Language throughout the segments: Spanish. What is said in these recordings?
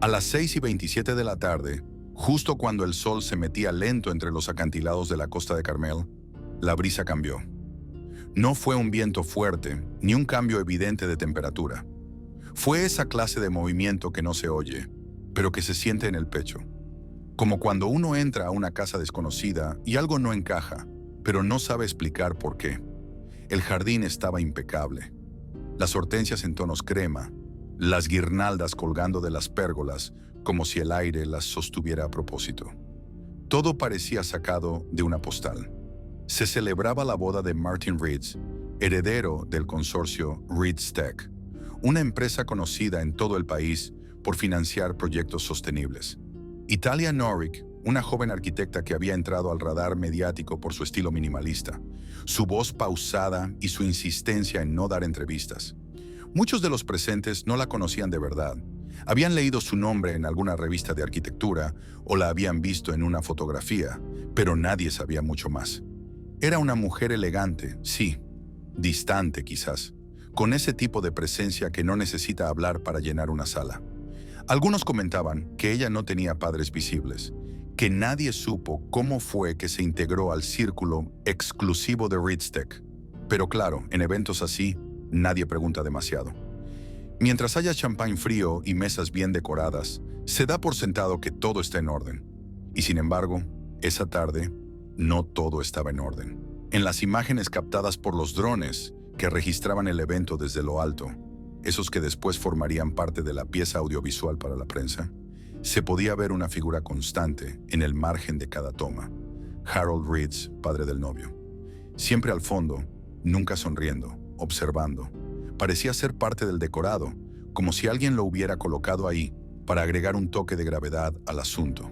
A las 6:27 de la tarde, justo cuando el sol se metía lento entre los acantilados de la Costa de Carmel, la brisa cambió. No fue un viento fuerte, ni un cambio evidente de temperatura. Fue esa clase de movimiento que no se oye, pero que se siente en el pecho. Como cuando uno entra a una casa desconocida y algo no encaja, pero no sabe explicar por qué. El jardín estaba impecable. Las hortensias en tonos crema, las guirnaldas colgando de las pérgolas como si el aire las sostuviera a propósito. Todo parecía sacado de una postal. Se celebraba la boda de Martin Reeds, heredero del consorcio Reeds Tech, una empresa conocida en todo el país por financiar proyectos sostenibles. Italia Norrick, una joven arquitecta que había entrado al radar mediático por su estilo minimalista, su voz pausada y su insistencia en no dar entrevistas. Muchos de los presentes no la conocían de verdad. Habían leído su nombre en alguna revista de arquitectura o la habían visto en una fotografía, pero nadie sabía mucho más. Era una mujer elegante, sí, distante quizás, con ese tipo de presencia que no necesita hablar para llenar una sala. Algunos comentaban que ella no tenía padres visibles, que nadie supo cómo fue que se integró al círculo exclusivo de Reeds Tech. Pero claro, en eventos así, nadie pregunta demasiado. Mientras haya champán frío y mesas bien decoradas, se da por sentado que todo está en orden. Y sin embargo, esa tarde, no todo estaba en orden. En las imágenes captadas por los drones que registraban el evento desde lo alto, esos que después formarían parte de la pieza audiovisual para la prensa, se podía ver una figura constante en el margen de cada toma. Harold Reeds, padre del novio. Siempre al fondo, nunca sonriendo, observando. Parecía ser parte del decorado, como si alguien lo hubiera colocado ahí para agregar un toque de gravedad al asunto.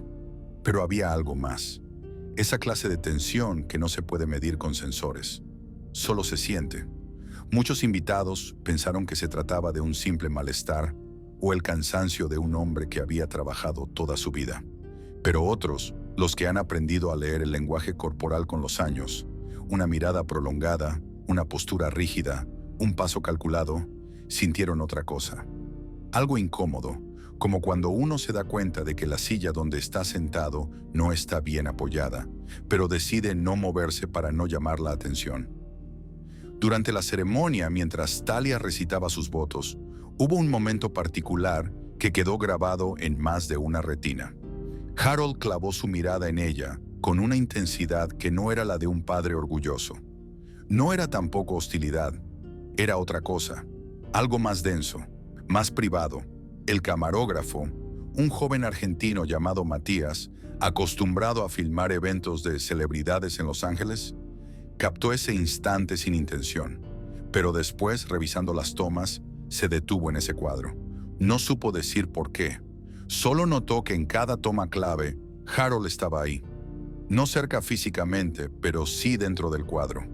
Pero había algo más. Esa clase de tensión que no se puede medir con sensores. Solo se siente. Muchos invitados pensaron que se trataba de un simple malestar o el cansancio de un hombre que había trabajado toda su vida. Pero otros, los que han aprendido a leer el lenguaje corporal con los años, una mirada prolongada, una postura rígida, un paso calculado, sintieron otra cosa. Algo incómodo, como cuando uno se da cuenta de que la silla donde está sentado no está bien apoyada, pero decide no moverse para no llamar la atención. Durante la ceremonia, mientras Talia recitaba sus votos, hubo un momento particular que quedó grabado en más de una retina. Harold clavó su mirada en ella con una intensidad que no era la de un padre orgulloso. No era tampoco hostilidad, era otra cosa, algo más denso, más privado. El camarógrafo, un joven argentino llamado Matías, acostumbrado a filmar eventos de celebridades en Los Ángeles, captó ese instante sin intención, pero después, revisando las tomas, se detuvo en ese cuadro. No supo decir por qué. Solo notó que en cada toma clave, Harold estaba ahí. No cerca físicamente, pero sí dentro del cuadro,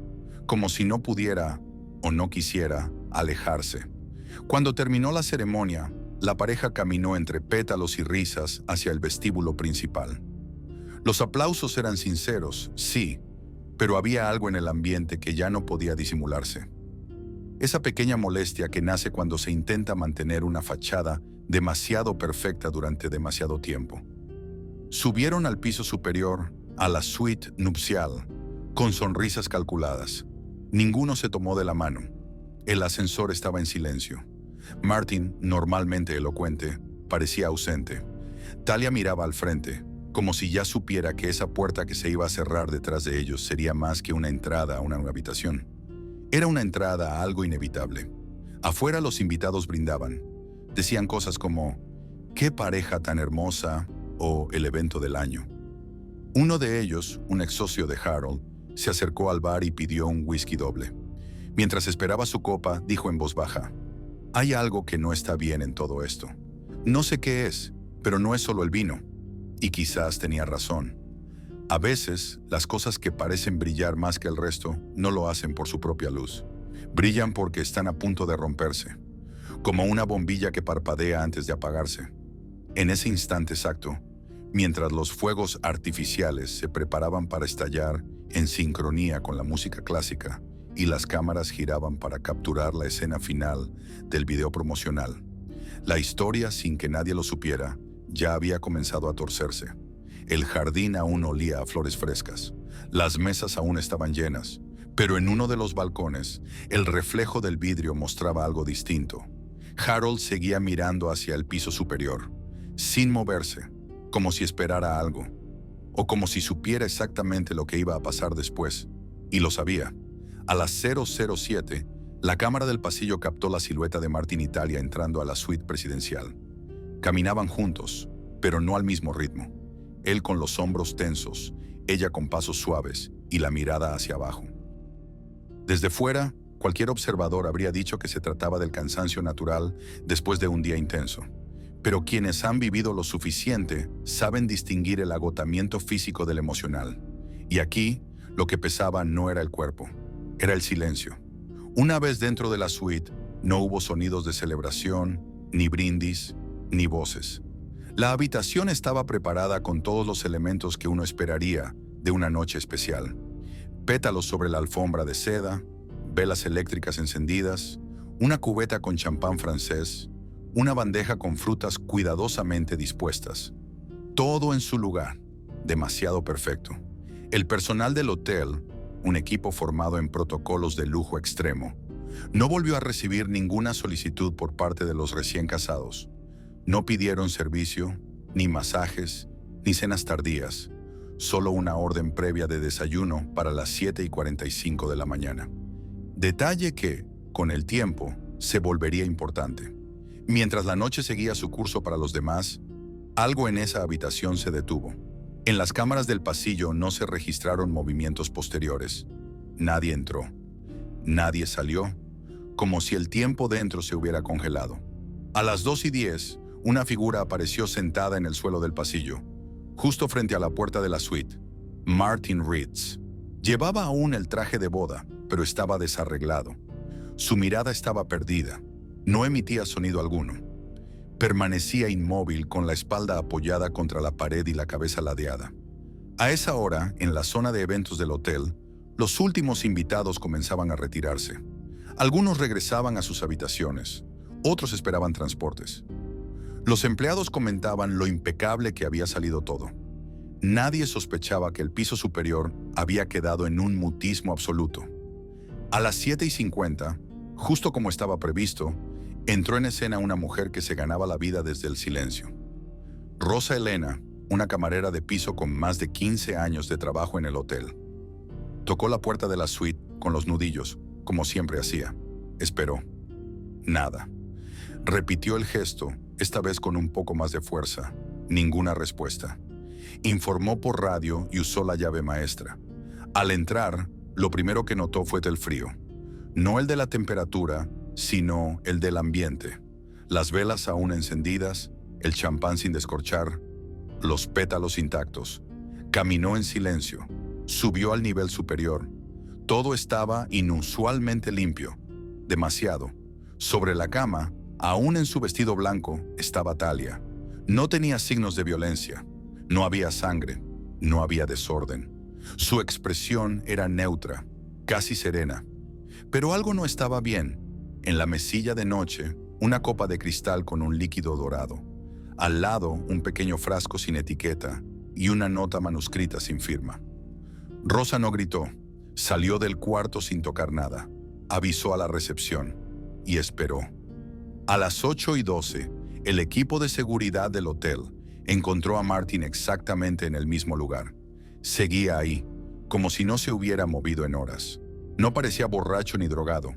como si no pudiera o no quisiera alejarse. Cuando terminó la ceremonia, la pareja caminó entre pétalos y risas hacia el vestíbulo principal. Los aplausos eran sinceros, sí, pero había algo en el ambiente que ya no podía disimularse. Esa pequeña molestia que nace cuando se intenta mantener una fachada demasiado perfecta durante demasiado tiempo. Subieron al piso superior, a la suite nupcial, con sonrisas calculadas. Ninguno se tomó de la mano. El ascensor estaba en silencio. Martin, normalmente elocuente, parecía ausente. Talia miraba al frente, como si ya supiera que esa puerta que se iba a cerrar detrás de ellos sería más que una entrada a una habitación. Era una entrada a algo inevitable. Afuera los invitados brindaban. Decían cosas como, «¡Qué pareja tan hermosa!» o «El evento del año». Uno de ellos, un ex socio de Harold, se acercó al bar y pidió un whisky doble. Mientras esperaba su copa, dijo en voz baja, «Hay algo que no está bien en todo esto. No sé qué es, pero no es solo el vino». Y quizás tenía razón. A veces, las cosas que parecen brillar más que el resto no lo hacen por su propia luz. Brillan porque están a punto de romperse, como una bombilla que parpadea antes de apagarse. En ese instante exacto, mientras los fuegos artificiales se preparaban para estallar en sincronía con la música clásica y las cámaras giraban para capturar la escena final del video promocional, la historia, sin que nadie lo supiera, ya había comenzado a torcerse. El jardín aún olía a flores frescas. Las mesas aún estaban llenas, pero en uno de los balcones, el reflejo del vidrio mostraba algo distinto. Harold seguía mirando hacia el piso superior, sin moverse, como si esperara algo, o como si supiera exactamente lo que iba a pasar después, y lo sabía. A las 007, la cámara del pasillo captó la silueta de Martin Italia entrando a la suite presidencial. Caminaban juntos, pero no al mismo ritmo. Él con los hombros tensos, ella con pasos suaves y la mirada hacia abajo. Desde fuera, cualquier observador habría dicho que se trataba del cansancio natural después de un día intenso. Pero quienes han vivido lo suficiente saben distinguir el agotamiento físico del emocional. Y aquí, lo que pesaba no era el cuerpo, era el silencio. Una vez dentro de la suite, no hubo sonidos de celebración, ni brindis, ni voces. La habitación estaba preparada con todos los elementos que uno esperaría de una noche especial. Pétalos sobre la alfombra de seda, velas eléctricas encendidas, una cubeta con champán francés, una bandeja con frutas cuidadosamente dispuestas. Todo en su lugar, demasiado perfecto. El personal del hotel, un equipo formado en protocolos de lujo extremo, no volvió a recibir ninguna solicitud por parte de los recién casados. No pidieron servicio, ni masajes, ni cenas tardías, solo una orden previa de desayuno para las 7:45 de la mañana. Detalle que, con el tiempo, se volvería importante. Mientras la noche seguía su curso para los demás, algo en esa habitación se detuvo. En las cámaras del pasillo no se registraron movimientos posteriores. Nadie entró. Nadie salió, como si el tiempo dentro se hubiera congelado. A las 2:10, una figura apareció sentada en el suelo del pasillo, justo frente a la puerta de la suite. Martin Ritz. Llevaba aún el traje de boda, pero estaba desarreglado. Su mirada estaba perdida. No emitía sonido alguno. Permanecía inmóvil con la espalda apoyada contra la pared y la cabeza ladeada. A esa hora, en la zona de eventos del hotel, los últimos invitados comenzaban a retirarse. Algunos regresaban a sus habitaciones, otros esperaban transportes. Los empleados comentaban lo impecable que había salido todo. Nadie sospechaba que el piso superior había quedado en un mutismo absoluto. A las 7:50, justo como estaba previsto, entró en escena una mujer que se ganaba la vida desde el silencio. Rosa Elena, una camarera de piso con más de 15 años de trabajo en el hotel. Tocó la puerta de la suite con los nudillos, como siempre hacía. Esperó. Nada. Repitió el gesto, esta vez con un poco más de fuerza. Ninguna respuesta. Informó por radio y usó la llave maestra. Al entrar, lo primero que notó fue el frío. No el de la temperatura, sino el del ambiente. Las velas aún encendidas, el champán sin descorchar, los pétalos intactos. Caminó en silencio. Subió al nivel superior. Todo estaba inusualmente limpio. Demasiado. Sobre la cama, aún en su vestido blanco, estaba Talia. No tenía signos de violencia. No había sangre. No había desorden. Su expresión era neutra, casi serena. Pero algo no estaba bien. En la mesilla de noche, una copa de cristal con un líquido dorado. Al lado, un pequeño frasco sin etiqueta y una nota manuscrita sin firma. Rosa no gritó. Salió del cuarto sin tocar nada. Avisó a la recepción y esperó. A las 8:12, el equipo de seguridad del hotel encontró a Martin exactamente en el mismo lugar. Seguía ahí, como si no se hubiera movido en horas. No parecía borracho ni drogado.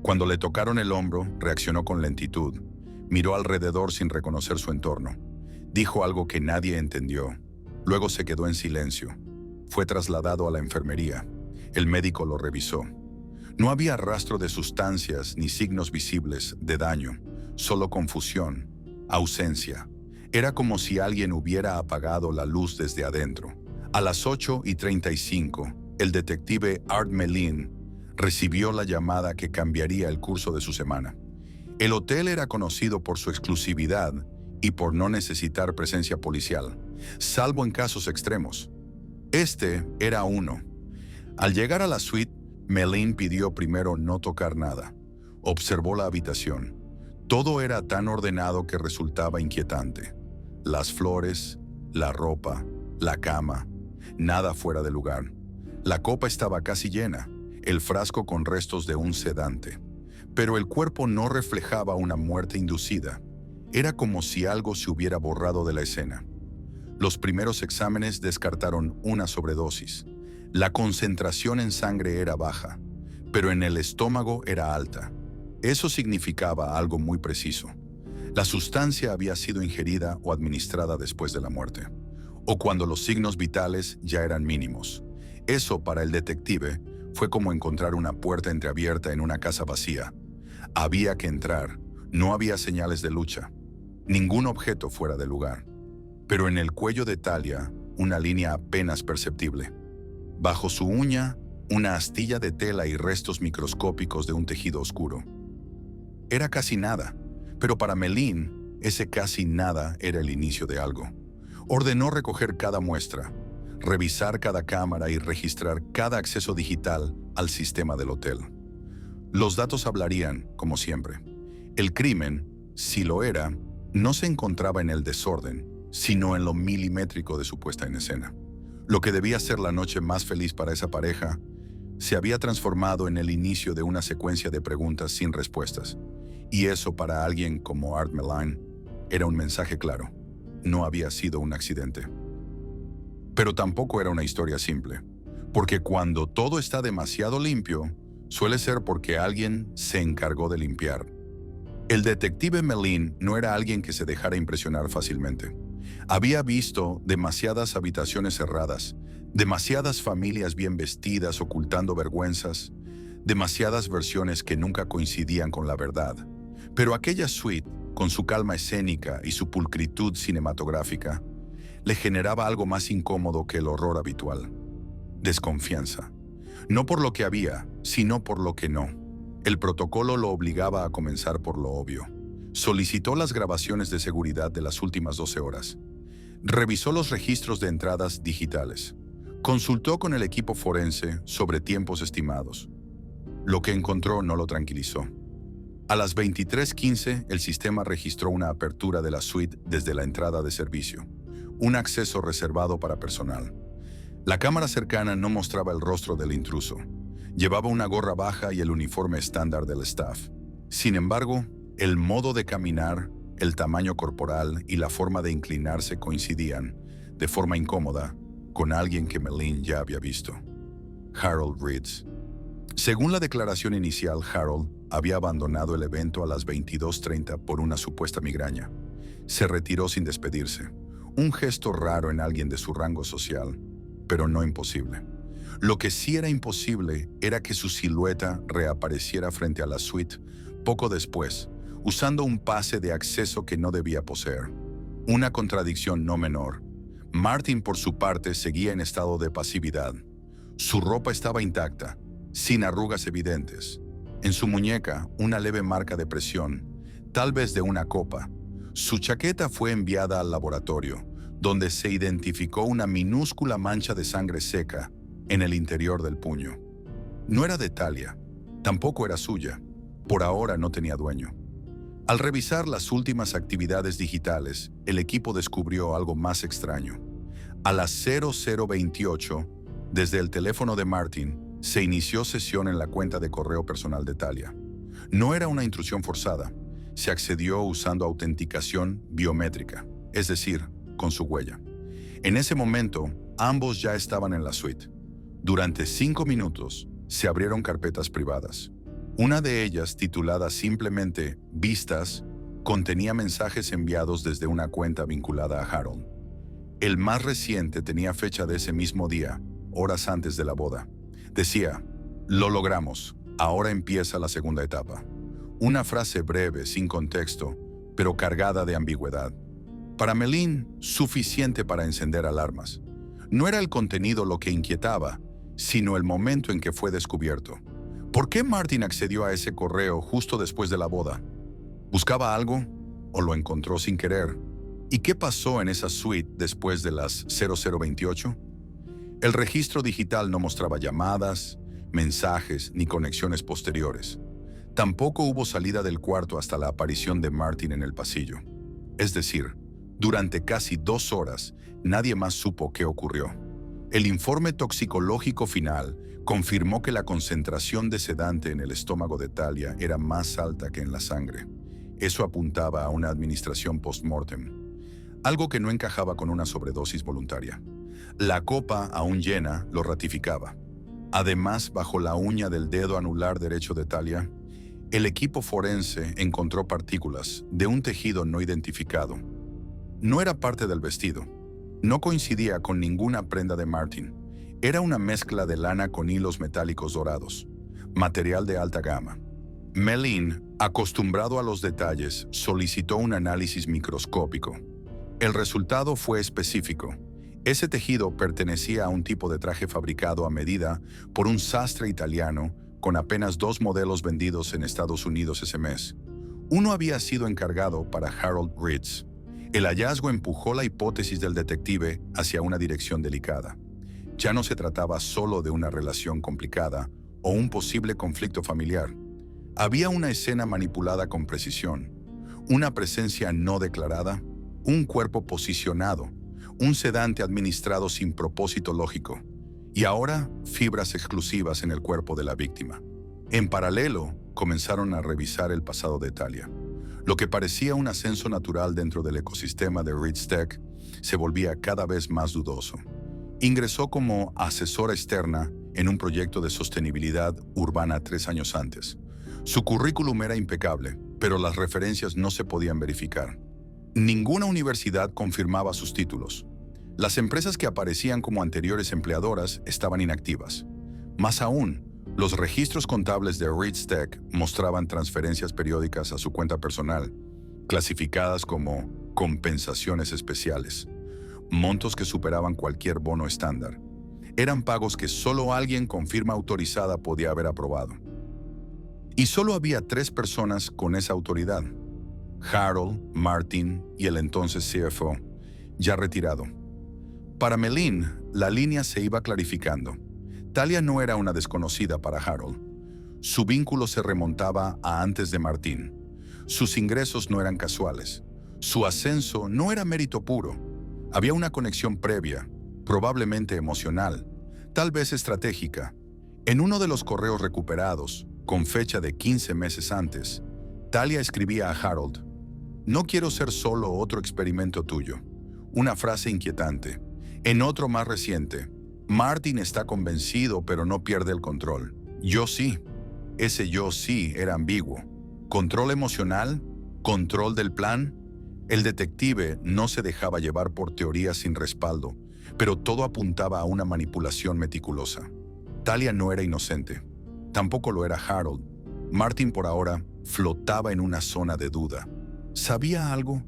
Cuando le tocaron el hombro, reaccionó con lentitud. Miró alrededor sin reconocer su entorno. Dijo algo que nadie entendió. Luego se quedó en silencio. Fue trasladado a la enfermería. El médico lo revisó. No había rastro de sustancias ni signos visibles de daño, solo confusión, ausencia. Era como si alguien hubiera apagado la luz desde adentro. A las 8:35, el detective Art Melin recibió la llamada que cambiaría el curso de su semana. El hotel era conocido por su exclusividad y por no necesitar presencia policial, salvo en casos extremos. Este era uno. Al llegar a la suite, Melin pidió primero no tocar nada. Observó la habitación. Todo era tan ordenado que resultaba inquietante. Las flores, la ropa, la cama, nada fuera de lugar. La copa estaba casi llena, el frasco con restos de un sedante. Pero el cuerpo no reflejaba una muerte inducida. Era como si algo se hubiera borrado de la escena. Los primeros exámenes descartaron una sobredosis. La concentración en sangre era baja, pero en el estómago era alta. Eso significaba algo muy preciso. La sustancia había sido ingerida o administrada después de la muerte, o cuando los signos vitales ya eran mínimos. Eso, para el detective, fue como encontrar una puerta entreabierta en una casa vacía. Había que entrar, no había señales de lucha, ningún objeto fuera de lugar. Pero en el cuello de Talia, una línea apenas perceptible. Bajo su uña, una astilla de tela y restos microscópicos de un tejido oscuro. Era casi nada, pero para Meline, ese casi nada era el inicio de algo. Ordenó recoger cada muestra, revisar cada cámara y registrar cada acceso digital al sistema del hotel. Los datos hablarían, como siempre. El crimen, si lo era, no se encontraba en el desorden, sino en lo milimétrico de su puesta en escena. Lo que debía ser la noche más feliz para esa pareja se había transformado en el inicio de una secuencia de preguntas sin respuestas. Y eso, para alguien como Art Meline, era un mensaje claro. No había sido un accidente. Pero tampoco era una historia simple, porque cuando todo está demasiado limpio, suele ser porque alguien se encargó de limpiar. El detective Meline no era alguien que se dejara impresionar fácilmente. Había visto demasiadas habitaciones cerradas, demasiadas familias bien vestidas ocultando vergüenzas, demasiadas versiones que nunca coincidían con la verdad. Pero aquella suite, con su calma escénica y su pulcritud cinematográfica, le generaba algo más incómodo que el horror habitual. Desconfianza. No por lo que había, sino por lo que no. El protocolo lo obligaba a comenzar por lo obvio. Solicitó las grabaciones de seguridad de las últimas 12 horas. Revisó los registros de entradas digitales. Consultó con el equipo forense sobre tiempos estimados. Lo que encontró no lo tranquilizó. A las 23:15, el sistema registró una apertura de la suite desde la entrada de servicio. Un acceso reservado para personal. La cámara cercana no mostraba el rostro del intruso. Llevaba una gorra baja y el uniforme estándar del staff. Sin embargo, el modo de caminar, el tamaño corporal y la forma de inclinarse coincidían, de forma incómoda, con alguien que Meline ya había visto. Harold Reeds. Según la declaración inicial, Harold había abandonado el evento a las 22:30 por una supuesta migraña. Se retiró sin despedirse. Un gesto raro en alguien de su rango social, pero no imposible. Lo que sí era imposible era que su silueta reapareciera frente a la suite poco después, usando un pase de acceso que no debía poseer. Una contradicción no menor. Martin, por su parte, seguía en estado de pasividad. Su ropa estaba intacta, sin arrugas evidentes. En su muñeca, una leve marca de presión, tal vez de una copa. Su chaqueta fue enviada al laboratorio, donde se identificó una minúscula mancha de sangre seca en el interior del puño. No era de Talia, tampoco era suya. Por ahora no tenía dueño. Al revisar las últimas actividades digitales, el equipo descubrió algo más extraño. A las 00:28, desde el teléfono de Martin, se inició sesión en la cuenta de correo personal de Talia. No era una intrusión forzada. Se accedió usando autenticación biométrica, es decir, con su huella. En ese momento, ambos ya estaban en la suite. Durante 5 minutos, se abrieron carpetas privadas. Una de ellas, titulada simplemente Vistas, contenía mensajes enviados desde una cuenta vinculada a Harold. El más reciente tenía fecha de ese mismo día, horas antes de la boda. Decía: "Lo logramos, ahora empieza la segunda etapa". Una frase breve, sin contexto, pero cargada de ambigüedad. Para Meline, suficiente para encender alarmas. No era el contenido lo que inquietaba, sino el momento en que fue descubierto. ¿Por qué Martin accedió a ese correo justo después de la boda? ¿Buscaba algo o lo encontró sin querer? ¿Y qué pasó en esa suite después de las 00:28? El registro digital no mostraba llamadas, mensajes ni conexiones posteriores. Tampoco hubo salida del cuarto hasta la aparición de Martin en el pasillo. Es decir, Durante casi 2 horas, nadie más supo qué ocurrió. El informe toxicológico final confirmó que la concentración de sedante en el estómago de Talia era más alta que en la sangre. Eso apuntaba a una administración post-mortem, algo que no encajaba con una sobredosis voluntaria. La copa, aún llena, lo ratificaba. Además, bajo la uña del dedo anular derecho de Talia, el equipo forense encontró partículas de un tejido no identificado. No era parte del vestido. No coincidía con ninguna prenda de Martin. Era una mezcla de lana con hilos metálicos dorados, material de alta gama. Meline, acostumbrado a los detalles, solicitó un análisis microscópico. El resultado fue específico. Ese tejido pertenecía a un tipo de traje fabricado a medida por un sastre italiano con apenas 2 modelos vendidos en Estados Unidos ese mes. Uno había sido encargado para Harold Ritz. El hallazgo empujó la hipótesis del detective hacia una dirección delicada. Ya no se trataba solo de una relación complicada o un posible conflicto familiar. Había una escena manipulada con precisión, una presencia no declarada, un cuerpo posicionado, un sedante administrado sin propósito lógico, y ahora fibras exclusivas en el cuerpo de la víctima. En paralelo, comenzaron a revisar el pasado de Talia. Lo que parecía un ascenso natural dentro del ecosistema de Ritz Tech se volvía cada vez más dudoso. Ingresó como asesora externa en un proyecto de sostenibilidad urbana 3 años antes. Su currículum era impecable, pero las referencias no se podían verificar. Ninguna universidad confirmaba sus títulos. Las empresas que aparecían como anteriores empleadoras estaban inactivas. Más aún, los registros contables de Ritz Tech mostraban transferencias periódicas a su cuenta personal, clasificadas como compensaciones especiales, montos que superaban cualquier bono estándar. Eran pagos que solo alguien con firma autorizada podía haber aprobado. Y solo había 3 personas con esa autoridad: Harold, Martin y el entonces CFO, ya retirado. Para Meline, la línea se iba clarificando. Talia no era una desconocida para Harold. Su vínculo se remontaba a antes de Martin. Sus ingresos no eran casuales. Su ascenso no era mérito puro. Había una conexión previa, probablemente emocional, tal vez estratégica. En uno de los correos recuperados, con fecha de 15 meses antes, Talia escribía a Harold: «No quiero ser solo otro experimento tuyo». Una frase inquietante. En otro más reciente: «Martin está convencido pero no pierde el control. Yo sí». Ese yo sí era ambiguo. ¿Control emocional? ¿Control del plan? El detective no se dejaba llevar por teorías sin respaldo, pero todo apuntaba a una manipulación meticulosa. Talia no era inocente. Tampoco lo era Harold. Martin por ahora flotaba en una zona de duda. ¿Sabía algo?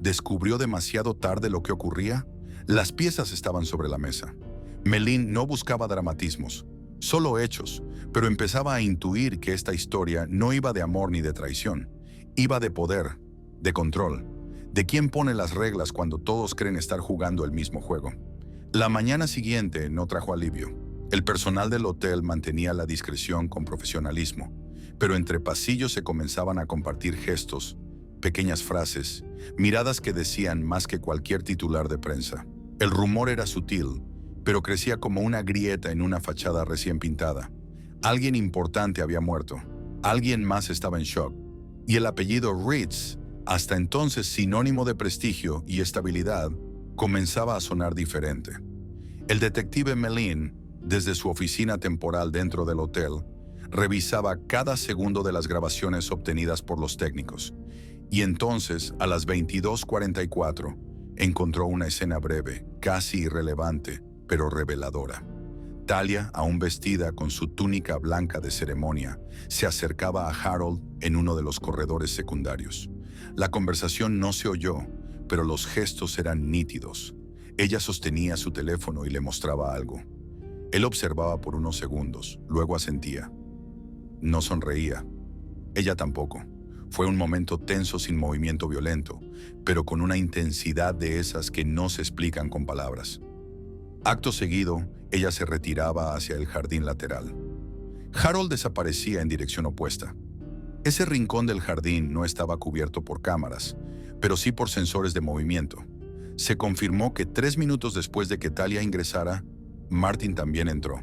¿Descubrió demasiado tarde lo que ocurría? Las piezas estaban sobre la mesa. Meline no buscaba dramatismos, solo hechos, pero empezaba a intuir que esta historia no iba de amor ni de traición. Iba de poder, de control, de quién pone las reglas cuando todos creen estar jugando el mismo juego. La mañana siguiente no trajo alivio. El personal del hotel mantenía la discreción con profesionalismo, pero entre pasillos se comenzaban a compartir gestos, pequeñas frases, miradas que decían más que cualquier titular de prensa. El rumor era sutil, pero crecía como una grieta en una fachada recién pintada. Alguien importante había muerto, alguien más estaba en shock, y el apellido Ritz, hasta entonces sinónimo de prestigio y estabilidad, comenzaba a sonar diferente. El detective Meline, desde su oficina temporal dentro del hotel, revisaba cada segundo de las grabaciones obtenidas por los técnicos, y entonces, a las 22:44, encontró una escena breve, casi irrelevante, pero reveladora. Talia, aún vestida con su túnica blanca de ceremonia, se acercaba a Harold en uno de los corredores secundarios. La conversación no se oyó, pero los gestos eran nítidos. Ella sostenía su teléfono y le mostraba algo. Él observaba por unos segundos, luego asentía. No sonreía. Ella tampoco. Fue un momento tenso sin movimiento violento, pero con una intensidad de esas que no se explican con palabras. Acto seguido, ella se retiraba hacia el jardín lateral. Harold desaparecía en dirección opuesta. Ese rincón del jardín no estaba cubierto por cámaras, pero sí por sensores de movimiento. Se confirmó que 3 minutos después de que Talia ingresara, Martin también entró.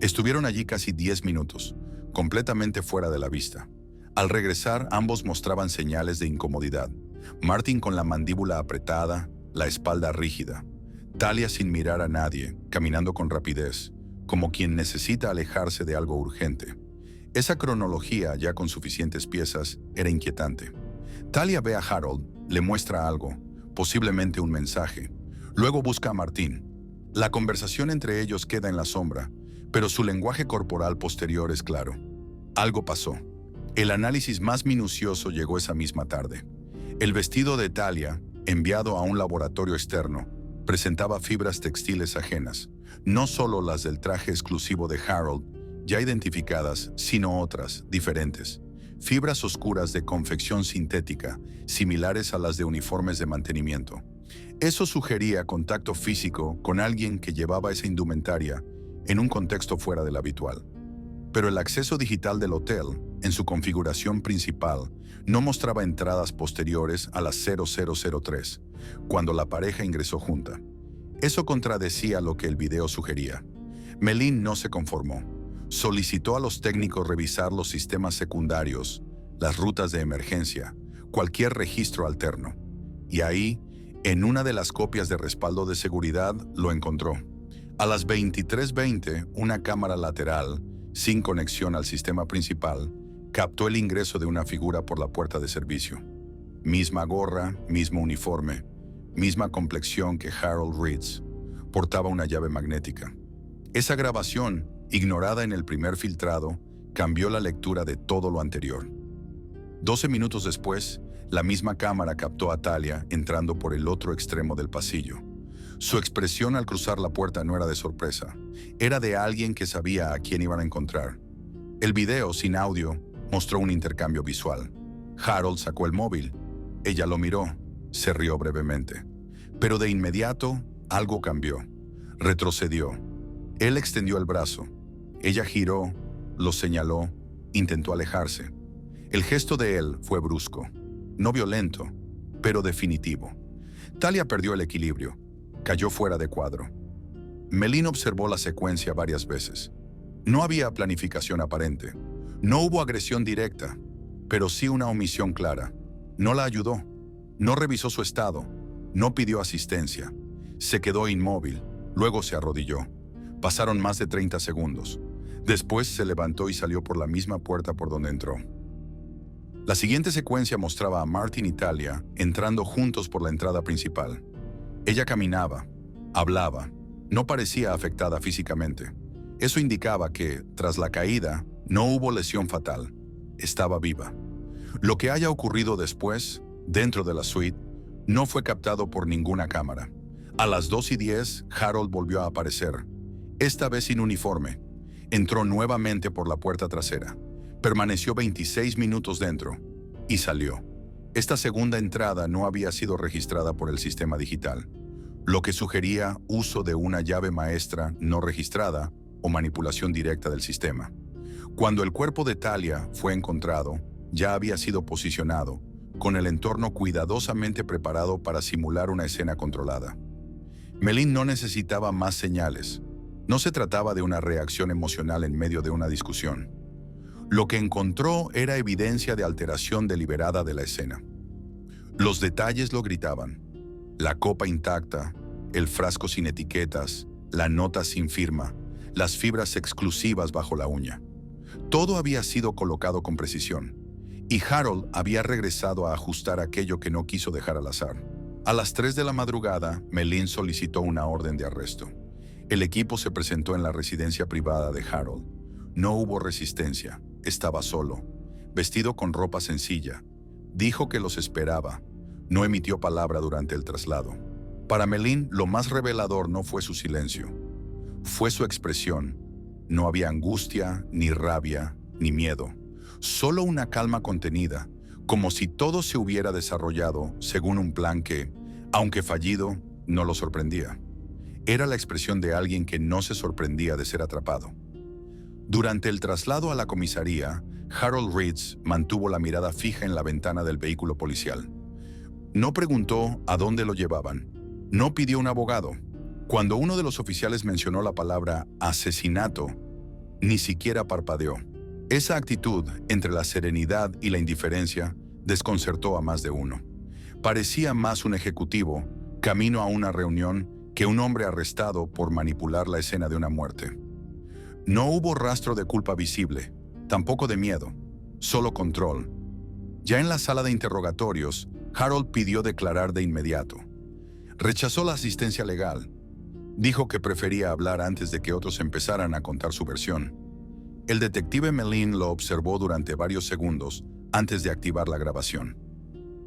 Estuvieron allí casi 10 minutos, completamente fuera de la vista. Al regresar, ambos mostraban señales de incomodidad. Martin con la mandíbula apretada, la espalda rígida. Talia sin mirar a nadie, caminando con rapidez, como quien necesita alejarse de algo urgente. Esa cronología, ya con suficientes piezas, era inquietante. Talia ve a Harold, le muestra algo, posiblemente un mensaje. Luego busca a Martin. La conversación entre ellos queda en la sombra, pero su lenguaje corporal posterior es claro. Algo pasó. El análisis más minucioso llegó esa misma tarde. El vestido de Talia, enviado a un laboratorio externo, presentaba fibras textiles ajenas, no solo las del traje exclusivo de Harold, ya identificadas, sino otras, diferentes. Fibras oscuras de confección sintética, similares a las de uniformes de mantenimiento. Eso sugería contacto físico con alguien que llevaba esa indumentaria en un contexto fuera del habitual. Pero el acceso digital del hotel, en su configuración principal, no mostraba entradas posteriores a las 0003, cuando la pareja ingresó junta. Eso contradecía lo que el video sugería. Melin no se conformó. Solicitó a los técnicos revisar los sistemas secundarios, las rutas de emergencia, cualquier registro alterno. Y ahí, en una de las copias de respaldo de seguridad, lo encontró. A las 23:20, una cámara lateral, sin conexión al sistema principal, captó el ingreso de una figura por la puerta de servicio. Misma gorra, mismo uniforme, misma complexión que Harold Reeds. Portaba una llave magnética. Esa grabación, ignorada en el primer filtrado, cambió la lectura de todo lo anterior. 12 minutos después, la misma cámara captó a Talia entrando por el otro extremo del pasillo. Su expresión al cruzar la puerta no era de sorpresa, era de alguien que sabía a quién iban a encontrar. El video, sin audio, mostró un intercambio visual. Harold sacó el móvil. Ella lo miró, se rió brevemente. Pero de inmediato, algo cambió. Retrocedió. Él extendió el brazo. Ella giró, lo señaló, intentó alejarse. El gesto de él fue brusco, no violento, pero definitivo. Talia perdió el equilibrio, cayó fuera de cuadro. Melin observó la secuencia varias veces. No había planificación aparente. No hubo agresión directa, pero sí una omisión clara. No la ayudó, no revisó su estado, no pidió asistencia. Se quedó inmóvil, luego se arrodilló. Pasaron más de 30 segundos. Después se levantó y salió por la misma puerta por donde entró. La siguiente secuencia mostraba a Martin y Talia entrando juntos por la entrada principal. Ella caminaba, hablaba, no parecía afectada físicamente. Eso indicaba que, tras la caída, no hubo lesión fatal. Estaba viva. Lo que haya ocurrido después, dentro de la suite, no fue captado por ninguna cámara. A las 2:10, Harold volvió a aparecer, esta vez sin uniforme. Entró nuevamente por la puerta trasera. Permaneció 26 minutos dentro y salió. Esta segunda entrada no había sido registrada por el sistema digital, lo que sugería uso de una llave maestra no registrada o manipulación directa del sistema. Cuando el cuerpo de Talia fue encontrado, ya había sido posicionado, con el entorno cuidadosamente preparado para simular una escena controlada. Melin no necesitaba más señales. No se trataba de una reacción emocional en medio de una discusión. Lo que encontró era evidencia de alteración deliberada de la escena. Los detalles lo gritaban. La copa intacta, el frasco sin etiquetas, la nota sin firma, las fibras exclusivas bajo la uña. Todo había sido colocado con precisión, y Harold había regresado a ajustar aquello que no quiso dejar al azar. A las 3 de la madrugada, Melin solicitó una orden de arresto. El equipo se presentó en la residencia privada de Harold. No hubo resistencia, estaba solo, vestido con ropa sencilla. Dijo que los esperaba. No emitió palabra durante el traslado. Para Melin, lo más revelador no fue su silencio, fue su expresión. No había angustia, ni rabia, ni miedo. Solo una calma contenida, como si todo se hubiera desarrollado según un plan que, aunque fallido, no lo sorprendía. Era la expresión de alguien que no se sorprendía de ser atrapado. Durante el traslado a la comisaría, Harold Reeds mantuvo la mirada fija en la ventana del vehículo policial. No preguntó a dónde lo llevaban. No pidió un abogado. Cuando uno de los oficiales mencionó la palabra asesinato, ni siquiera parpadeó. Esa actitud, entre la serenidad y la indiferencia, desconcertó a más de uno. Parecía más un ejecutivo, camino a una reunión, que un hombre arrestado por manipular la escena de una muerte. No hubo rastro de culpa visible, tampoco de miedo, solo control. Ya en la sala de interrogatorios, Harold pidió declarar de inmediato. Rechazó la asistencia legal. Dijo que prefería hablar antes de que otros empezaran a contar su versión. El detective Mellin lo observó durante varios segundos antes de activar la grabación.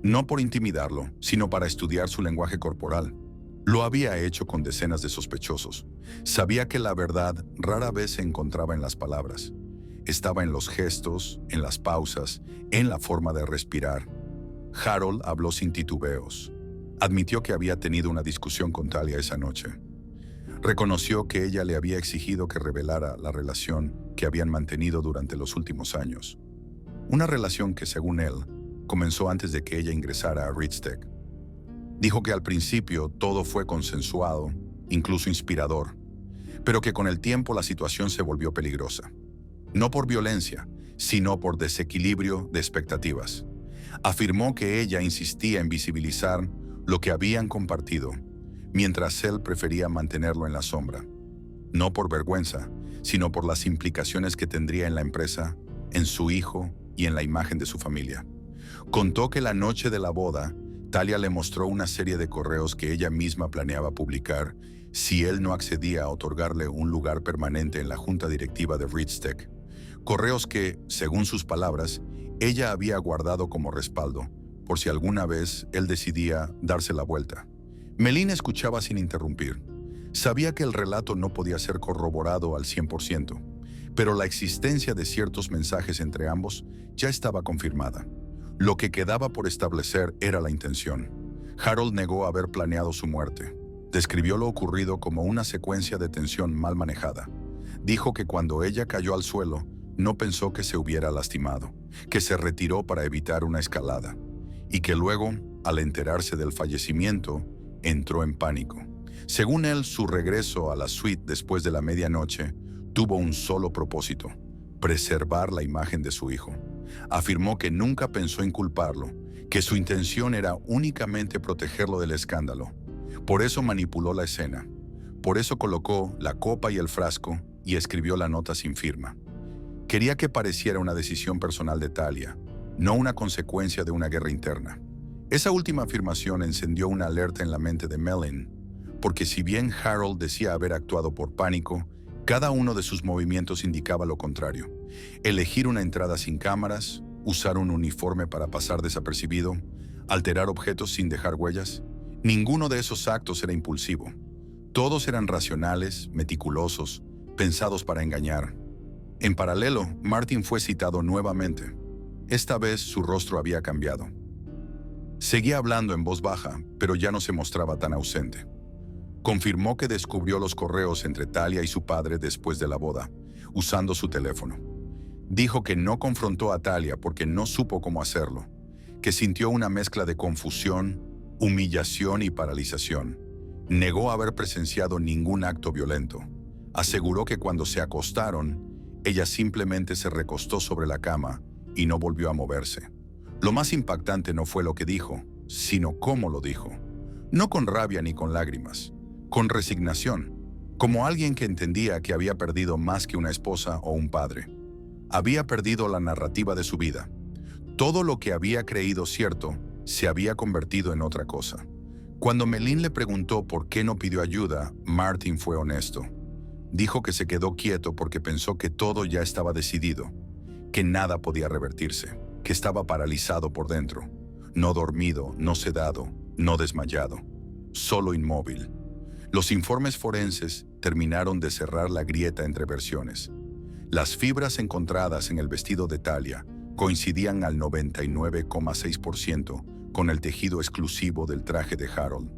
No por intimidarlo, sino para estudiar su lenguaje corporal. Lo había hecho con decenas de sospechosos. Sabía que la verdad rara vez se encontraba en las palabras. Estaba en los gestos, en las pausas, en la forma de respirar. Harold habló sin titubeos. Admitió que había tenido una discusión con Talia esa noche. Reconoció que ella le había exigido que revelara la relación que habían mantenido durante los últimos años. Una relación que, según él, comenzó antes de que ella ingresara a Ridgetech. Dijo que al principio todo fue consensuado, incluso inspirador, pero que con el tiempo la situación se volvió peligrosa. No por violencia, sino por desequilibrio de expectativas. Afirmó que ella insistía en visibilizar lo que habían compartido, mientras él prefería mantenerlo en la sombra. No por vergüenza, sino por las implicaciones que tendría en la empresa, en su hijo y en la imagen de su familia. Contó que la noche de la boda, Talia le mostró una serie de correos que ella misma planeaba publicar si él no accedía a otorgarle un lugar permanente en la junta directiva de Ridgetech. Correos que, según sus palabras, ella había guardado como respaldo, por si alguna vez él decidía darse la vuelta. Mellin escuchaba sin interrumpir. Sabía que el relato no podía ser corroborado al 100%, pero la existencia de ciertos mensajes entre ambos ya estaba confirmada. Lo que quedaba por establecer era la intención. Harold negó haber planeado su muerte. Describió lo ocurrido como una secuencia de tensión mal manejada. Dijo que cuando ella cayó al suelo, no pensó que se hubiera lastimado, que se retiró para evitar una escalada, y que luego, al enterarse del fallecimiento, entró en pánico. Según él, su regreso a la suite después de la medianoche tuvo un solo propósito: preservar la imagen de su hijo. Afirmó que nunca pensó inculparlo, que su intención era únicamente protegerlo del escándalo. Por eso manipuló la escena. Por eso colocó la copa y el frasco y escribió la nota sin firma. Quería que pareciera una decisión personal de Talia, no una consecuencia de una guerra interna. Esa última afirmación encendió una alerta en la mente de Mellin, porque si bien Harold decía haber actuado por pánico, cada uno de sus movimientos indicaba lo contrario. Elegir una entrada sin cámaras, usar un uniforme para pasar desapercibido, alterar objetos sin dejar huellas. Ninguno de esos actos era impulsivo. Todos eran racionales, meticulosos, pensados para engañar. En paralelo, Martin fue citado nuevamente. Esta vez su rostro había cambiado. Seguía hablando en voz baja, pero ya no se mostraba tan ausente. Confirmó que descubrió los correos entre Talia y su padre después de la boda, usando su teléfono. Dijo que no confrontó a Talia porque no supo cómo hacerlo, que sintió una mezcla de confusión, humillación y paralización. Negó haber presenciado ningún acto violento. Aseguró que cuando se acostaron, ella simplemente se recostó sobre la cama y no volvió a moverse. Lo más impactante no fue lo que dijo, sino cómo lo dijo. No con rabia ni con lágrimas, con resignación, como alguien que entendía que había perdido más que una esposa o un padre. Había perdido la narrativa de su vida. Todo lo que había creído cierto se había convertido en otra cosa. Cuando Mellin le preguntó por qué no pidió ayuda, Martin fue honesto. Dijo que se quedó quieto porque pensó que todo ya estaba decidido, que nada podía revertirse, que estaba paralizado por dentro, no dormido, no sedado, no desmayado, solo inmóvil. Los informes forenses terminaron de cerrar la grieta entre versiones. Las fibras encontradas en el vestido de Talia coincidían al 99,6% con el tejido exclusivo del traje de Harold.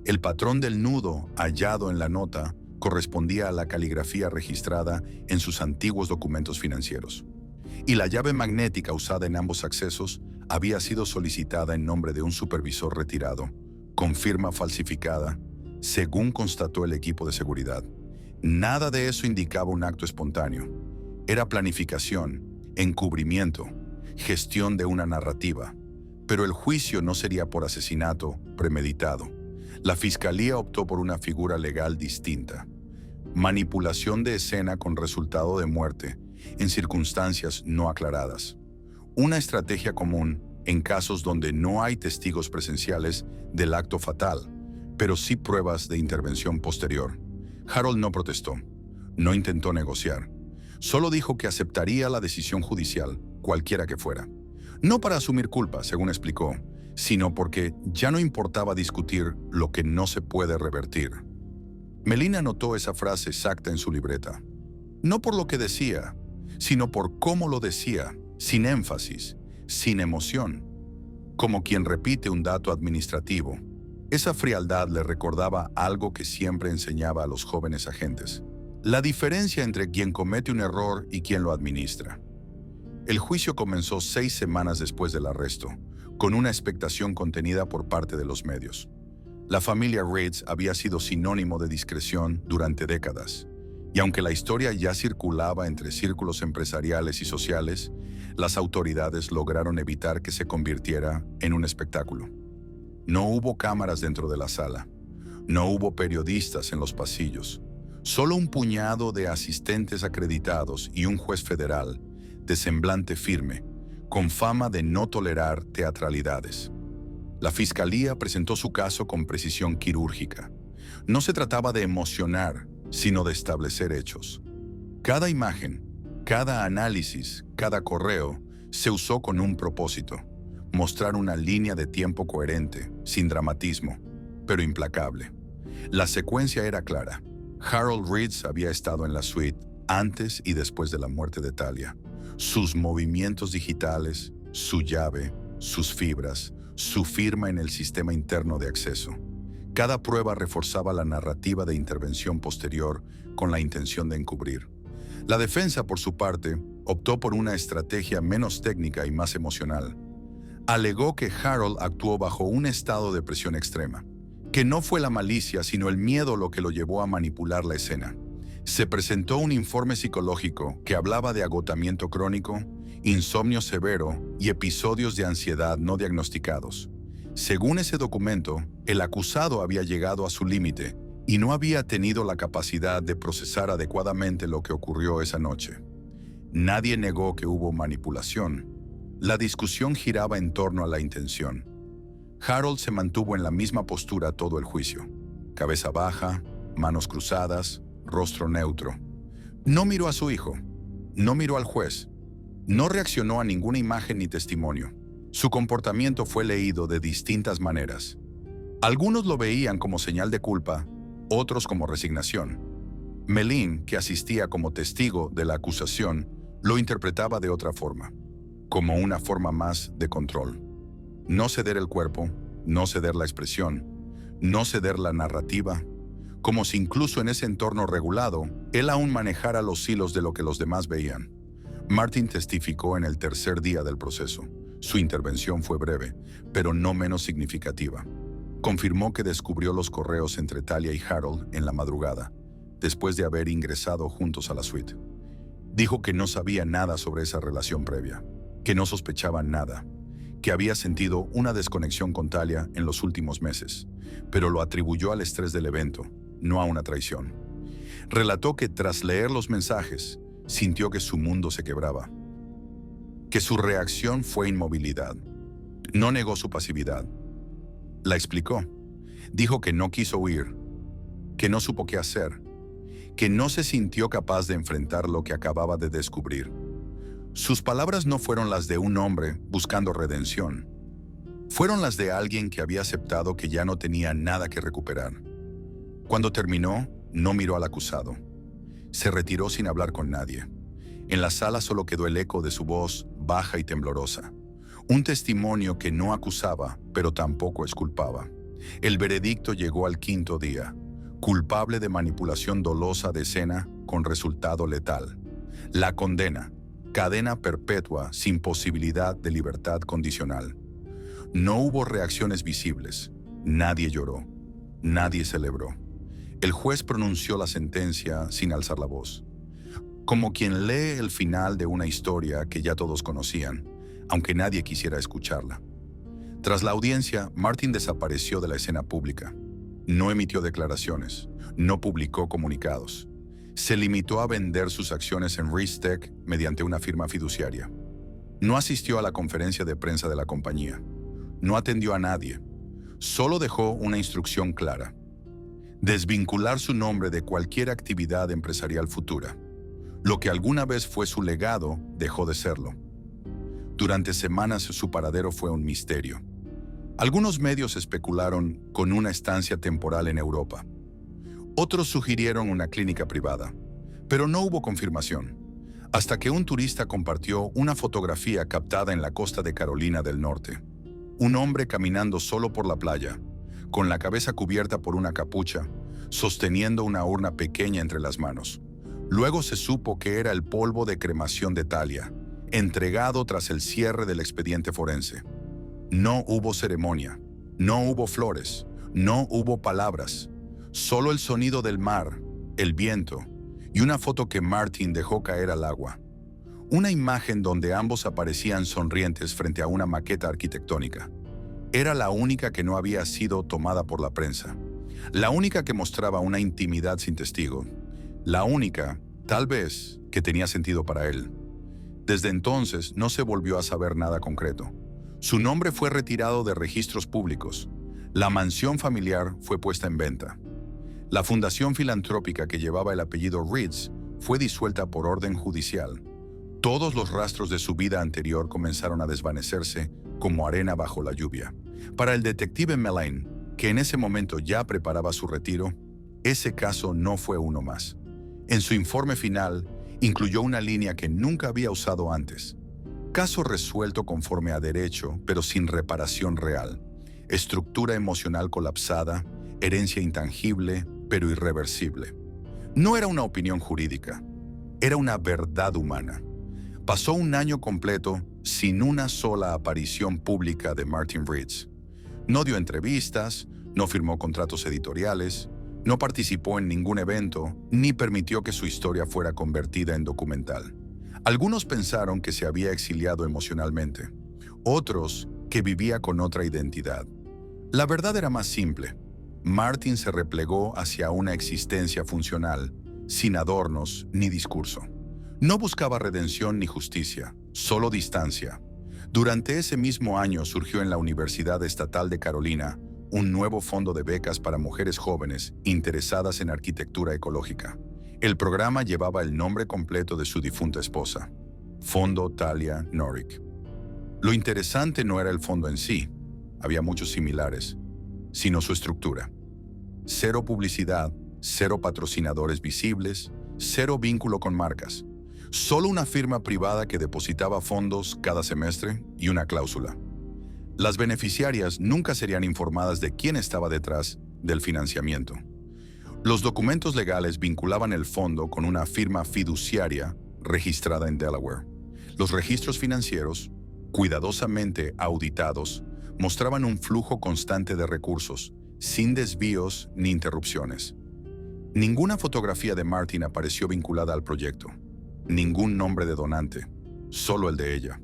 El patrón del nudo hallado en la nota correspondía a la caligrafía registrada en sus antiguos documentos financieros. Y la llave magnética usada en ambos accesos había sido solicitada en nombre de un supervisor retirado, con firma falsificada, según constató el equipo de seguridad. Nada de eso indicaba un acto espontáneo. Era planificación, encubrimiento, gestión de una narrativa. Pero el juicio no sería por asesinato premeditado. La fiscalía optó por una figura legal distinta: manipulación de escena con resultado de muerte en circunstancias no aclaradas. Una estrategia común en casos donde no hay testigos presenciales del acto fatal, pero sí pruebas de intervención posterior. Harold no protestó, no intentó negociar. Solo dijo que aceptaría la decisión judicial, cualquiera que fuera. No para asumir culpa, según explicó, sino porque ya no importaba discutir lo que no se puede revertir. Melina anotó esa frase exacta en su libreta. No por lo que decía, sino por cómo lo decía, sin énfasis, sin emoción. Como quien repite un dato administrativo. Esa frialdad le recordaba algo que siempre enseñaba a los jóvenes agentes: la diferencia entre quien comete un error y quien lo administra. El juicio comenzó 6 semanas después del arresto, con una expectación contenida por parte de los medios. La familia Reeds había sido sinónimo de discreción durante décadas, y aunque la historia ya circulaba entre círculos empresariales y sociales, las autoridades lograron evitar que se convirtiera en un espectáculo. No hubo cámaras dentro de la sala, no hubo periodistas en los pasillos, solo un puñado de asistentes acreditados y un juez federal de semblante firme, con fama de no tolerar teatralidades. La fiscalía presentó su caso con precisión quirúrgica. No se trataba de emocionar, sino de establecer hechos. Cada imagen, cada análisis, cada correo se usó con un propósito: mostrar una línea de tiempo coherente, sin dramatismo, pero implacable. La secuencia era clara. Harold Reeds había estado en la suite antes y después de la muerte de Talia. Sus movimientos digitales, su llave, sus fibras, su firma en el sistema interno de acceso. Cada prueba reforzaba la narrativa de intervención posterior con la intención de encubrir. La defensa, por su parte, optó por una estrategia menos técnica y más emocional. Alegó que Harold actuó bajo un estado de presión extrema, que no fue la malicia sino el miedo lo que lo llevó a manipular la escena. Se presentó un informe psicológico que hablaba de agotamiento crónico, insomnio severo y episodios de ansiedad no diagnosticados. Según ese documento, el acusado había llegado a su límite y no había tenido la capacidad de procesar adecuadamente lo que ocurrió esa noche. Nadie negó que hubo manipulación. La discusión giraba en torno a la intención. Harold se mantuvo en la misma postura todo el juicio: cabeza baja, manos cruzadas, rostro neutro. No miró a su hijo, no miró al juez, no reaccionó a ninguna imagen ni testimonio. Su comportamiento fue leído de distintas maneras. Algunos lo veían como señal de culpa, otros como resignación. Melin, que asistía como testigo de la acusación, lo interpretaba de otra forma, como una forma más de control. No ceder el cuerpo, no ceder la expresión, no ceder la narrativa, como si incluso en ese entorno regulado, él aún manejara los hilos de lo que los demás veían. Martin testificó en el tercer día del proceso. Su intervención fue breve, pero no menos significativa. Confirmó que descubrió los correos entre Talia y Harold en la madrugada, después de haber ingresado juntos a la suite. Dijo que no sabía nada sobre esa relación previa, que no sospechaba nada, que había sentido una desconexión con Talia en los últimos meses, pero lo atribuyó al estrés del evento, no a una traición. Relató que tras leer los mensajes, sintió que su mundo se quebraba, que su reacción fue inmovilidad. No negó su pasividad. La explicó. Dijo que no quiso huir, que no supo qué hacer, que no se sintió capaz de enfrentar lo que acababa de descubrir. Sus palabras no fueron las de un hombre buscando redención. Fueron las de alguien que había aceptado que ya no tenía nada que recuperar. Cuando terminó, no miró al acusado. Se retiró sin hablar con nadie. En la sala solo quedó el eco de su voz baja y temblorosa. Un testimonio que no acusaba, pero tampoco exculpaba. El veredicto llegó al 5º día. Culpable de manipulación dolosa de escena con resultado letal. La condena: Cadena perpetua sin posibilidad de libertad condicional. No hubo reacciones visibles. Nadie lloró. Nadie celebró. El juez pronunció la sentencia sin alzar la voz, como quien lee el final de una historia que ya todos conocían, aunque nadie quisiera escucharla. Tras la audiencia, Martin desapareció de la escena pública. No emitió declaraciones, no publicó comunicados. Se limitó a vender sus acciones en RISTEC mediante una firma fiduciaria. No asistió a la conferencia de prensa de la compañía. No atendió a nadie. Solo dejó una instrucción clara: desvincular su nombre de cualquier actividad empresarial futura. Lo que alguna vez fue su legado dejó de serlo. Durante semanas su paradero fue un misterio. Algunos medios especularon con una estancia temporal en Europa. Otros sugirieron una clínica privada, pero no hubo confirmación, hasta que un turista compartió una fotografía captada en la costa de Carolina del Norte. Un hombre caminando solo por la playa, con la cabeza cubierta por una capucha, sosteniendo una urna pequeña entre las manos. Luego se supo que era el polvo de cremación de Talia, entregado tras el cierre del expediente forense. No hubo ceremonia, no hubo flores, no hubo palabras, solo el sonido del mar, el viento y una foto que Martin dejó caer al agua. Una imagen donde ambos aparecían sonrientes frente a una maqueta arquitectónica. Era la única que no había sido tomada por la prensa, la única que mostraba una intimidad sin testigo, la única, tal vez, que tenía sentido para él. Desde entonces no se volvió a saber nada concreto. Su nombre fue retirado de registros públicos. La mansión familiar fue puesta en venta. La fundación filantrópica que llevaba el apellido Reeds fue disuelta por orden judicial. Todos los rastros de su vida anterior comenzaron a desvanecerse como arena bajo la lluvia. Para el detective Melaine, que en ese momento ya preparaba su retiro, ese caso no fue uno más. En su informe final, incluyó una línea que nunca había usado antes. Caso resuelto conforme a derecho, pero sin reparación real. Estructura emocional colapsada, herencia intangible, pero irreversible. No era una opinión jurídica, era una verdad humana. Pasó un año completo sin una sola aparición pública de Martin Reeds. No dio entrevistas, no firmó contratos editoriales, no participó en ningún evento, ni permitió que su historia fuera convertida en documental. Algunos pensaron que se había exiliado emocionalmente, otros que vivía con otra identidad. La verdad era más simple. Martin se replegó hacia una existencia funcional, sin adornos ni discurso. No buscaba redención ni justicia, solo distancia. Durante ese mismo año surgió en la Universidad Estatal de Carolina un nuevo fondo de becas para mujeres jóvenes interesadas en arquitectura ecológica. El programa llevaba el nombre completo de su difunta esposa, Fondo Talia Norwick. Lo interesante no era el fondo en sí, había muchos similares, sino su estructura. Cero publicidad, cero patrocinadores visibles, cero vínculo con marcas. Solo una firma privada que depositaba fondos cada semestre y una cláusula. Las beneficiarias nunca serían informadas de quién estaba detrás del financiamiento. Los documentos legales vinculaban el fondo con una firma fiduciaria registrada en Delaware. Los registros financieros, cuidadosamente auditados, mostraban un flujo constante de recursos, sin desvíos ni interrupciones. Ninguna fotografía de Martin apareció vinculada al proyecto. Ningún nombre de donante, solo el de ella.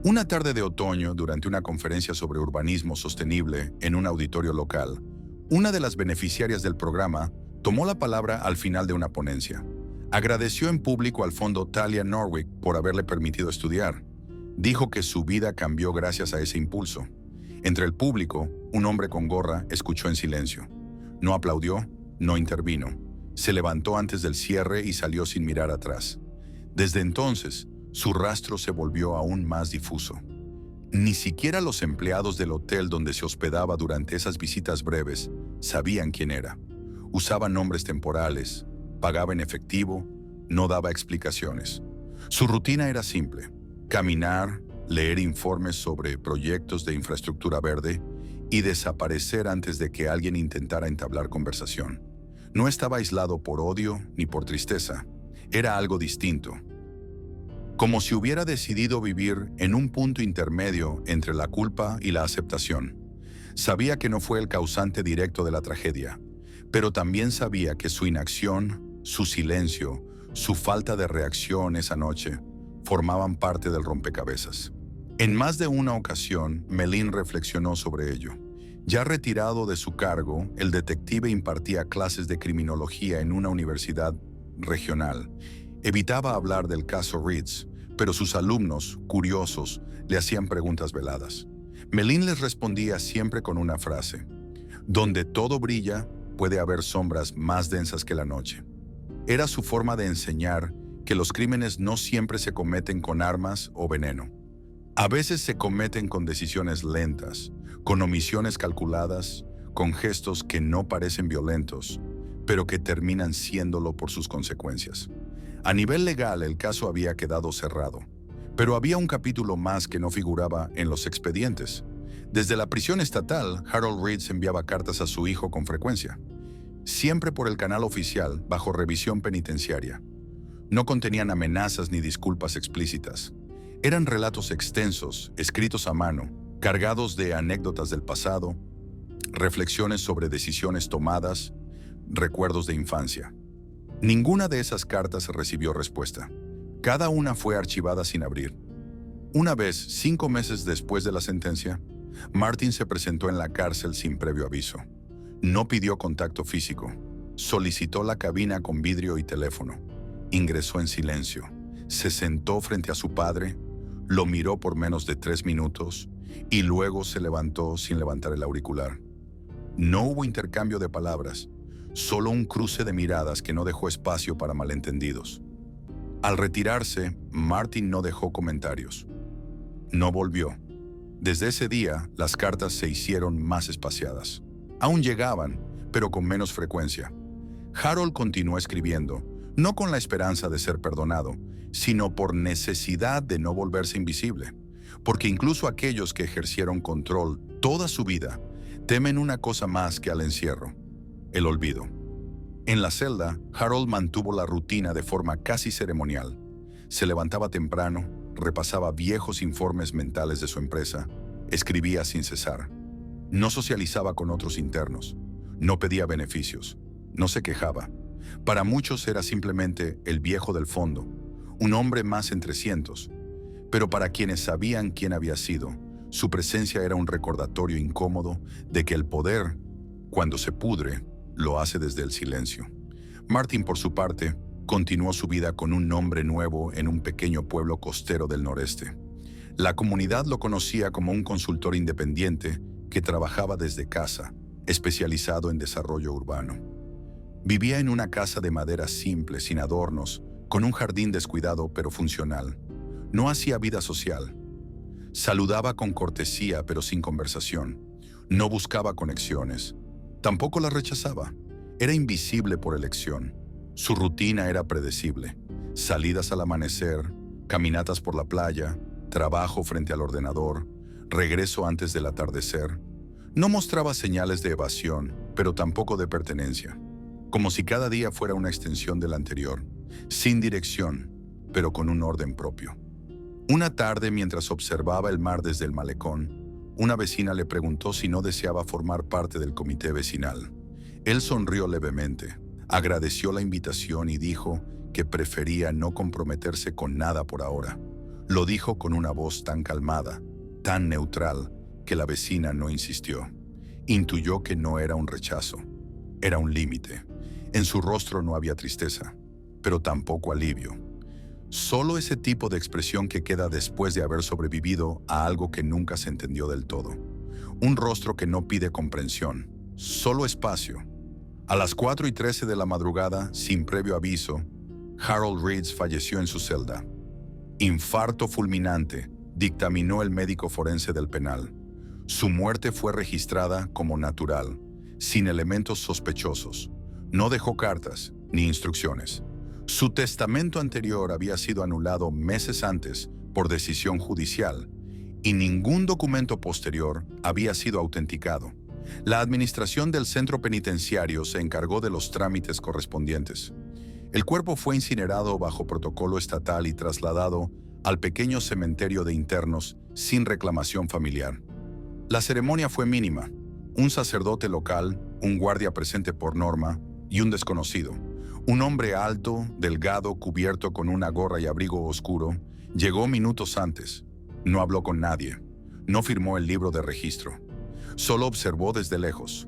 Una tarde de otoño, durante una conferencia sobre urbanismo sostenible en un auditorio local, una de las beneficiarias del programa tomó la palabra al final de una ponencia. Agradeció en público al fondo Talia Norwick por haberle permitido estudiar. Dijo que su vida cambió gracias a ese impulso. Entre el público, un hombre con gorra escuchó en silencio. No aplaudió, no intervino. Se levantó antes del cierre y salió sin mirar atrás. Desde entonces, su rastro se volvió aún más difuso. Ni siquiera los empleados del hotel donde se hospedaba durante esas visitas breves sabían quién era. Usaba nombres temporales, pagaba en efectivo, no daba explicaciones. Su rutina era simple: caminar, leer informes sobre proyectos de infraestructura verde y desaparecer antes de que alguien intentara entablar conversación. No estaba aislado por odio ni por tristeza. Era algo distinto. como si hubiera decidido vivir en un punto intermedio entre la culpa y la aceptación. Sabía que no fue el causante directo de la tragedia, pero también sabía que su inacción, su silencio, su falta de reacción esa noche formaban parte del rompecabezas. En más de una ocasión, Mellin reflexionó sobre ello. Ya retirado de su cargo, el detective impartía clases de criminología en una universidad regional. Evitaba hablar del caso Reeds, pero sus alumnos, curiosos, le hacían preguntas veladas. Mellin les respondía siempre con una frase: donde todo brilla, puede haber sombras más densas que la noche. Era su forma de enseñar que los crímenes no siempre se cometen con armas o veneno. A veces se cometen con decisiones lentas, con omisiones calculadas, con gestos que no parecen violentos, pero que terminan siéndolo por sus consecuencias. A nivel legal, el caso había quedado cerrado, pero había un capítulo más que no figuraba en los expedientes. Desde la prisión estatal, Harold Reeds enviaba cartas a su hijo con frecuencia, siempre por el canal oficial, bajo revisión penitenciaria. No contenían amenazas ni disculpas explícitas. Eran relatos extensos, escritos a mano, cargados de anécdotas del pasado, reflexiones sobre decisiones tomadas, recuerdos de infancia. Ninguna de esas cartas recibió respuesta. Cada una fue archivada sin abrir. Una vez, 5 meses después de la sentencia, Martin se presentó en la cárcel sin previo aviso. No pidió contacto físico. Solicitó la cabina con vidrio y teléfono. Ingresó en silencio. Se sentó frente a su padre, lo miró por menos de 3 minutos y luego se levantó sin levantar el auricular. No hubo intercambio de palabras, solo un cruce de miradas que no dejó espacio para malentendidos. Al retirarse, Martin no dejó comentarios. No volvió. Desde ese día, las cartas se hicieron más espaciadas. Aún llegaban, pero con menos frecuencia. Harold continuó escribiendo, no con la esperanza de ser perdonado, sino por necesidad de no volverse invisible. Porque incluso aquellos que ejercieron control toda su vida temen una cosa más que al encierro: el olvido. En la celda, Harold mantuvo la rutina de forma casi ceremonial. Se levantaba temprano, repasaba viejos informes mentales de su empresa, escribía sin cesar. No socializaba con otros internos, no pedía beneficios, no se quejaba. Para muchos era simplemente el viejo del fondo, un hombre más entre cientos. Pero para quienes sabían quién había sido, su presencia era un recordatorio incómodo de que el poder, cuando se pudre, lo hace desde el silencio. Martin, por su parte, continuó su vida con un nombre nuevo en un pequeño pueblo costero del noreste. La comunidad lo conocía como un consultor independiente que trabajaba desde casa, especializado en desarrollo urbano. Vivía en una casa de madera simple, sin adornos, con un jardín descuidado pero funcional. No hacía vida social. Saludaba con cortesía pero sin conversación. No buscaba conexiones. Tampoco las rechazaba. Era invisible por elección. Su rutina era predecible. Salidas al amanecer, caminatas por la playa, trabajo frente al ordenador, regreso antes del atardecer. No mostraba señales de evasión, pero tampoco de pertenencia. Como si cada día fuera una extensión del anterior, sin dirección, pero con un orden propio. Una tarde, mientras observaba el mar desde el malecón, una vecina le preguntó si no deseaba formar parte del comité vecinal. Él sonrió levemente, agradeció la invitación y dijo que prefería no comprometerse con nada por ahora. Lo dijo con una voz tan calmada, tan neutral, que la vecina no insistió. Intuyó que no era un rechazo, era un límite. En su rostro no había tristeza, pero tampoco alivio. Solo ese tipo de expresión que queda después de haber sobrevivido a algo que nunca se entendió del todo. Un rostro que no pide comprensión, solo espacio. A las 4:13 de la madrugada, sin previo aviso, Harold Reeds falleció en su celda. Infarto fulminante, dictaminó el médico forense del penal. Su muerte fue registrada como natural, sin elementos sospechosos. No dejó cartas ni instrucciones. Su testamento anterior había sido anulado meses antes por decisión judicial y ningún documento posterior había sido autenticado. La administración del centro penitenciario se encargó de los trámites correspondientes. El cuerpo fue incinerado bajo protocolo estatal y trasladado al pequeño cementerio de internos sin reclamación familiar. La ceremonia fue mínima. Un sacerdote local, un guardia presente por norma y un desconocido. Un hombre alto, delgado, cubierto con una gorra y abrigo oscuro, llegó minutos antes. No habló con nadie. No firmó el libro de registro. Solo observó desde lejos.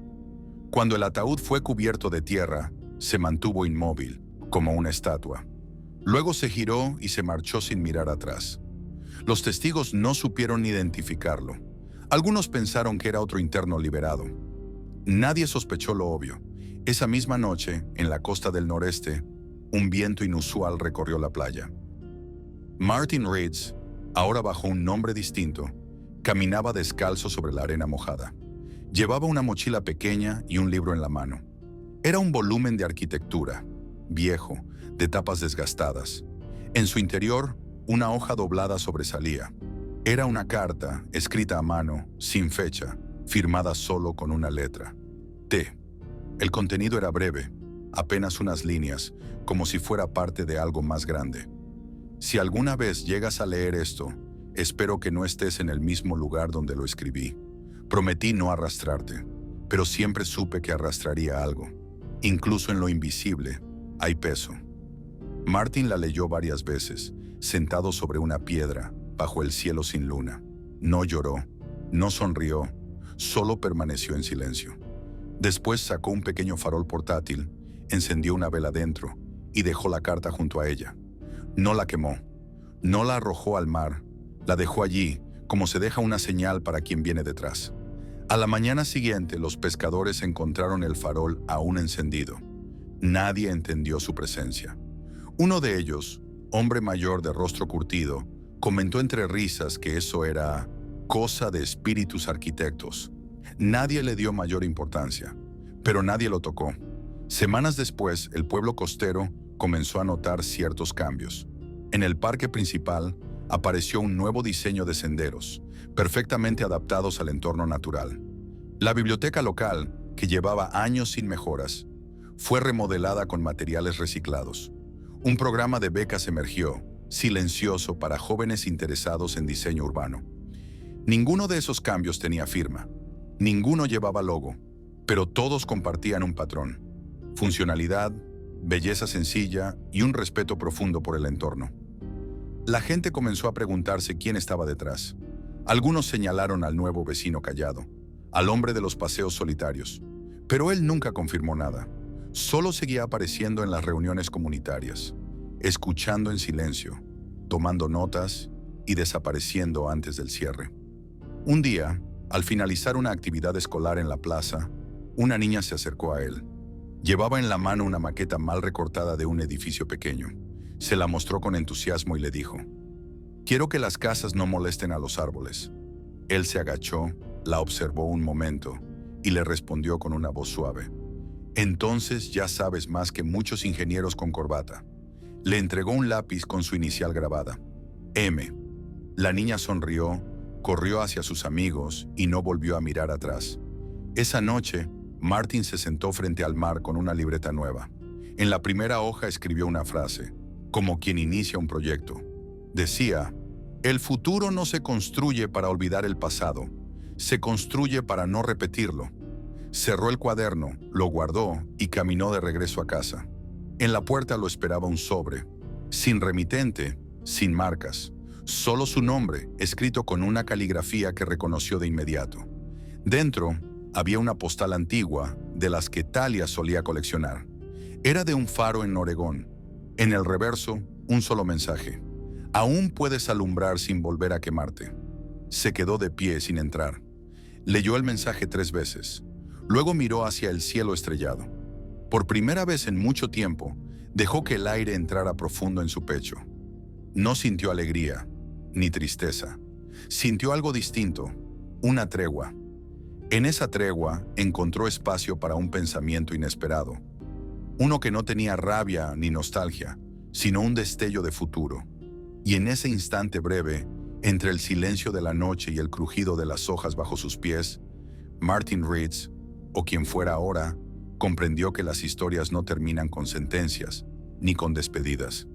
Cuando el ataúd fue cubierto de tierra, se mantuvo inmóvil, como una estatua. Luego se giró y se marchó sin mirar atrás. Los testigos no supieron identificarlo. Algunos pensaron que era otro interno liberado. Nadie sospechó lo obvio. Esa misma noche, en la costa del noreste, un viento inusual recorrió la playa. Martin Reeds, ahora bajo un nombre distinto, caminaba descalzo sobre la arena mojada. Llevaba una mochila pequeña y un libro en la mano. Era un volumen de arquitectura, viejo, de tapas desgastadas. En su interior, una hoja doblada sobresalía. Era una carta, escrita a mano, sin fecha, firmada solo con una letra. T. El contenido era breve, apenas unas líneas, como si fuera parte de algo más grande. Si alguna vez llegas a leer esto, espero que no estés en el mismo lugar donde lo escribí. Prometí no arrastrarte, pero siempre supe que arrastraría algo. Incluso en lo invisible, hay peso. Martin la leyó varias veces, sentado sobre una piedra, bajo el cielo sin luna. No lloró, no sonrió, solo permaneció en silencio. Después sacó un pequeño farol portátil, encendió una vela dentro y dejó la carta junto a ella. No la quemó, no la arrojó al mar, la dejó allí, como se deja una señal para quien viene detrás. A la mañana siguiente, los pescadores encontraron el farol aún encendido. Nadie entendió su presencia. Uno de ellos, hombre mayor de rostro curtido, comentó entre risas que eso era cosa de espíritus arquitectos. Nadie le dio mayor importancia, pero nadie lo tocó. Semanas después, el pueblo costero comenzó a notar ciertos cambios. En el parque principal apareció un nuevo diseño de senderos, perfectamente adaptados al entorno natural. La biblioteca local, que llevaba años sin mejoras, fue remodelada con materiales reciclados. Un programa de becas emergió, silencioso para jóvenes interesados en diseño urbano. Ninguno de esos cambios tenía firma, ninguno llevaba logo, pero todos compartían un patrón: funcionalidad, belleza sencilla y un respeto profundo por el entorno. La gente comenzó a preguntarse quién estaba detrás. Algunos señalaron al nuevo vecino callado, al hombre de los paseos solitarios, pero él nunca confirmó nada. Solo seguía apareciendo en las reuniones comunitarias, escuchando en silencio, tomando notas y desapareciendo antes del cierre. Un día, al finalizar una actividad escolar en la plaza, una niña se acercó a él. Llevaba en la mano una maqueta mal recortada de un edificio pequeño. Se la mostró con entusiasmo y le dijo: «Quiero que las casas no molesten a los árboles». Él se agachó, la observó un momento y le respondió con una voz suave: «Entonces ya sabes más que muchos ingenieros con corbata». Le entregó un lápiz con su inicial grabada: M. La niña sonrió, corrió hacia sus amigos y no volvió a mirar atrás. Esa noche, Martin se sentó frente al mar con una libreta nueva. En la primera hoja escribió una frase, como quien inicia un proyecto. Decía: «El futuro no se construye para olvidar el pasado, se construye para no repetirlo». Cerró el cuaderno, lo guardó y caminó de regreso a casa. En la puerta lo esperaba un sobre, sin remitente, sin marcas, solo su nombre, escrito con una caligrafía que reconoció de inmediato. Dentro había una postal antigua, de las que Talia solía coleccionar. Era de un faro en Oregón. En el reverso, un solo mensaje: «Aún puedes alumbrar sin volver a quemarte». Se quedó de pie sin entrar. Leyó el mensaje 3 veces. Luego miró hacia el cielo estrellado. Por primera vez en mucho tiempo, dejó que el aire entrara profundo en su pecho. No sintió alegría, ni tristeza. Sintió algo distinto, una tregua. En esa tregua encontró espacio para un pensamiento inesperado. Uno que no tenía rabia ni nostalgia, sino un destello de futuro. Y en ese instante breve, entre el silencio de la noche y el crujido de las hojas bajo sus pies, Martin Reeds, o quien fuera ahora, comprendió que las historias no terminan con sentencias, ni con despedidas.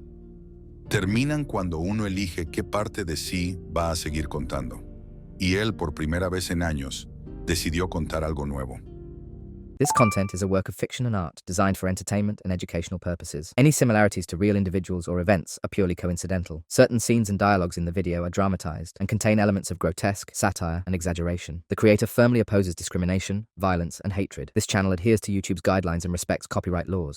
terminan cuando uno elige qué parte de sí va a seguir contando. Y él, por primera vez en años, decidió contar algo nuevo. This content is a work of fiction and art designed for entertainment and educational purposes. Any similarities to real individuals or events are purely coincidental. Certain scenes and dialogues in the video are dramatized and contain elements of grotesque, satire, and exaggeration. The creator firmly opposes discrimination, violence, and hatred. This channel adheres to YouTube's guidelines and respects copyright laws.